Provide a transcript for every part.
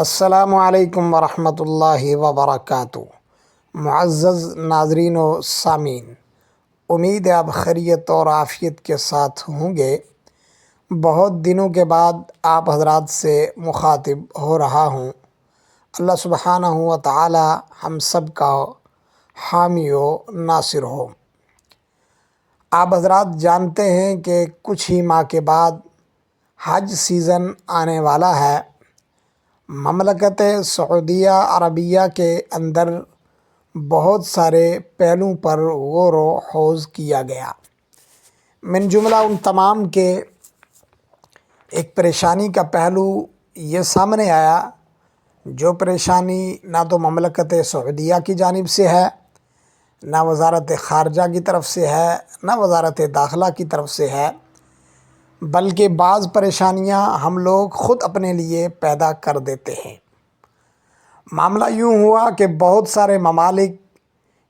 السلام علیکم ورحمۃ اللہ وبرکاتہ۔ معزز ناظرین و سامعین، امید ہے آپ خیریت اور عافیت کے ساتھ ہوں گے۔ بہت دنوں کے بعد آپ حضرات سے مخاطب ہو رہا ہوں۔ اللہ سبحانہ و تعالی ہم سب کا حامی و ناصر ہو۔ آپ حضرات جانتے ہیں کہ کچھ ہی ماہ کے بعد حج سیزن آنے والا ہے۔ مملکت سعودیہ عربیہ کے اندر بہت سارے پہلوؤں پر غور و خوض کیا گیا۔ من جملہ ان تمام کے ایک پریشانی کا پہلو یہ سامنے آیا، جو پریشانی نہ تو مملکت سعودیہ کی جانب سے ہے، نہ وزارت خارجہ کی طرف سے ہے، نہ وزارت داخلہ کی طرف سے ہے، بلکہ بعض پریشانیاں ہم لوگ خود اپنے لیے پیدا کر دیتے ہیں۔ معاملہ یوں ہوا کہ بہت سارے ممالک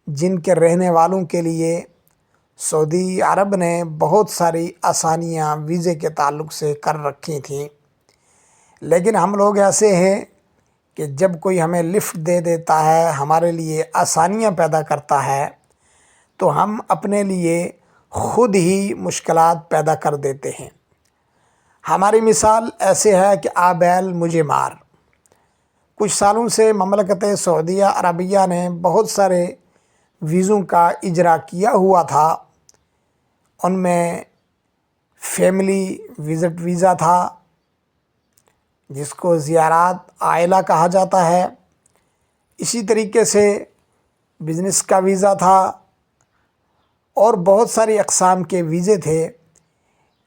جن کے رہنے والوں کے لیے سعودی عرب نے بہت ساری آسانیاں ویزے کے تعلق سے کر رکھی تھیں، لیکن ہم لوگ ایسے ہیں کہ جب کوئی ہمیں لفٹ دے دیتا ہے، ہمارے لیے آسانیاں پیدا کرتا ہے، تو ہم اپنے لیے خود ہی مشکلات پیدا کر دیتے ہیں۔ ہماری مثال ایسے ہے کہ آ بیل مجھے مار۔ کچھ سالوں سے مملکت سعودیہ عربیہ نے بہت سارے ویزوں کا اجرا کیا ہوا تھا۔ ان میں فیملی وزٹ ویزا تھا، جس کو زیارات عائلہ کہا جاتا ہے۔ اسی طریقے سے بزنس کا ویزا تھا، اور بہت ساری اقسام کے ویزے تھے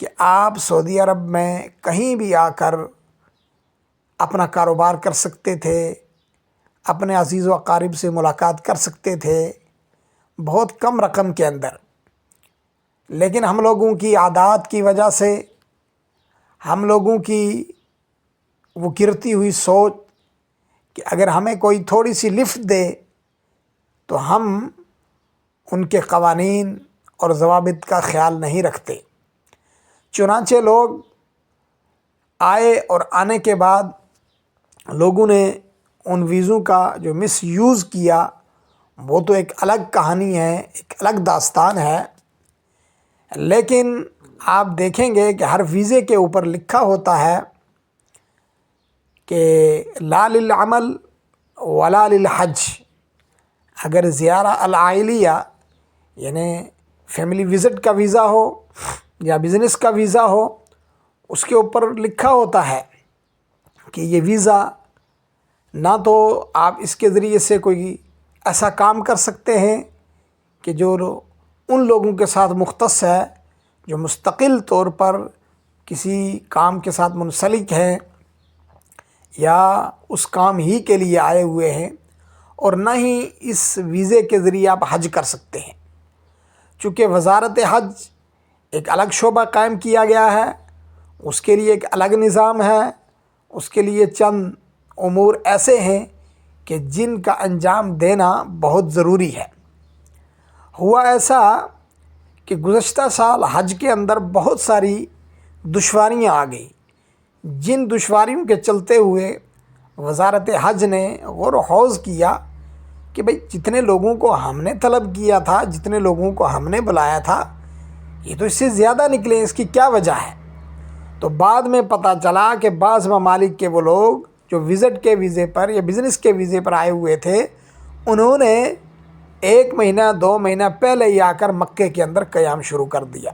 کہ آپ سعودی عرب میں کہیں بھی آ کر اپنا کاروبار کر سکتے تھے، اپنے عزیز و اقارب سے ملاقات کر سکتے تھے بہت کم رقم کے اندر۔ لیکن ہم لوگوں کی عادات کی وجہ سے، ہم لوگوں کی وہ گرتی ہوئی سوچ کہ اگر ہمیں کوئی تھوڑی سی لفٹ دے تو ہم ان کے قوانین اور ضوابط کا خیال نہیں رکھتے۔ چنانچہ لوگ آئے، اور آنے کے بعد لوگوں نے ان ویزوں کا جو مس یوز کیا، وہ تو ایک الگ کہانی ہے، ایک الگ داستان ہے۔ لیکن آپ دیکھیں گے کہ ہر ویزے کے اوپر لکھا ہوتا ہے کہ لا للعمل ولا للحج۔ اگر زیارہ العائلیہ یعنی فیملی وزٹ کا ویزا ہو یا بزنس کا ویزا ہو، اس کے اوپر لکھا ہوتا ہے کہ یہ ویزا نہ تو آپ اس کے ذریعے سے کوئی ایسا کام کر سکتے ہیں کہ جو ان لوگوں کے ساتھ مختص ہے جو مستقل طور پر کسی کام کے ساتھ منسلک ہیں یا اس کام ہی کے لیے آئے ہوئے ہیں، اور نہ ہی اس ویزے کے ذریعے آپ حج کر سکتے ہیں۔ چونکہ وزارت حج ایک الگ شعبہ قائم کیا گیا ہے، اس کے لیے ایک الگ نظام ہے، اس کے لیے چند امور ایسے ہیں کہ جن کا انجام دینا بہت ضروری ہے۔ ہوا ایسا کہ گزشتہ سال حج کے اندر بہت ساری دشواریاں آ گئی، جن دشواریوں کے چلتے ہوئے وزارت حج نے غور و خوض کیا کہ بھئی جتنے لوگوں کو ہم نے طلب کیا تھا، جتنے لوگوں کو ہم نے بلایا تھا، یہ تو اس سے زیادہ نکلے، اس کی کیا وجہ ہے؟ تو بعد میں پتہ چلا کہ بعض ممالک کے وہ لوگ جو وزٹ کے ویزے پر یا بزنس کے ویزے پر آئے ہوئے تھے، انہوں نے 1 مہینہ 2 مہینہ پہلے ہی آ کر مکے کے اندر قیام شروع کر دیا۔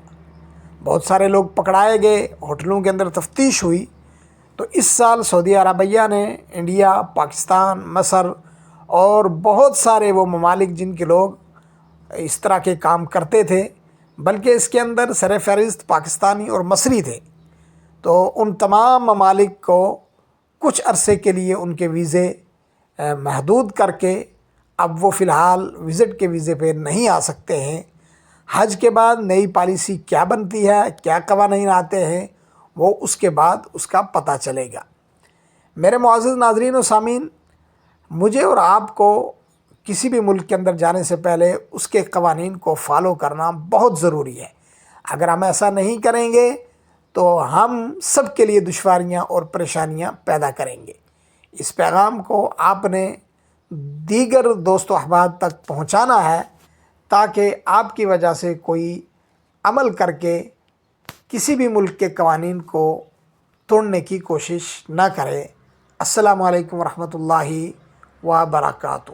بہت سارے لوگ پکڑائے گئے، ہوٹلوں کے اندر تفتیش ہوئی۔ تو اس سال سعودی عربیہ نے انڈیا، پاکستان، مصر اور بہت سارے وہ ممالک جن کے لوگ اس طرح کے کام کرتے تھے، بلکہ اس کے اندر سر فہرست پاکستانی اور مصری تھے، تو ان تمام ممالک کو کچھ عرصے کے لیے ان کے ویزے محدود کر کے اب وہ فی الحال وزٹ کے ویزے پہ نہیں آ سکتے ہیں۔ حج کے بعد نئی پالیسی کیا بنتی ہے، کیا قوانین آتے ہیں، وہ اس کے بعد اس کا پتہ چلے گا۔ میرے معزز ناظرین و سامعین، مجھے اور آپ کو کسی بھی ملک کے اندر جانے سے پہلے اس کے قوانین کو فالو کرنا بہت ضروری ہے۔ اگر ہم ایسا نہیں کریں گے تو ہم سب کے لیے دشواریاں اور پریشانیاں پیدا کریں گے۔ اس پیغام کو آپ نے دیگر دوست و احباب تک پہنچانا ہے تاکہ آپ کی وجہ سے کوئی عمل کر کے کسی بھی ملک کے قوانین کو توڑنے کی کوشش نہ کرے۔ السلام علیکم ورحمۃ اللہ وبرکاتہ۔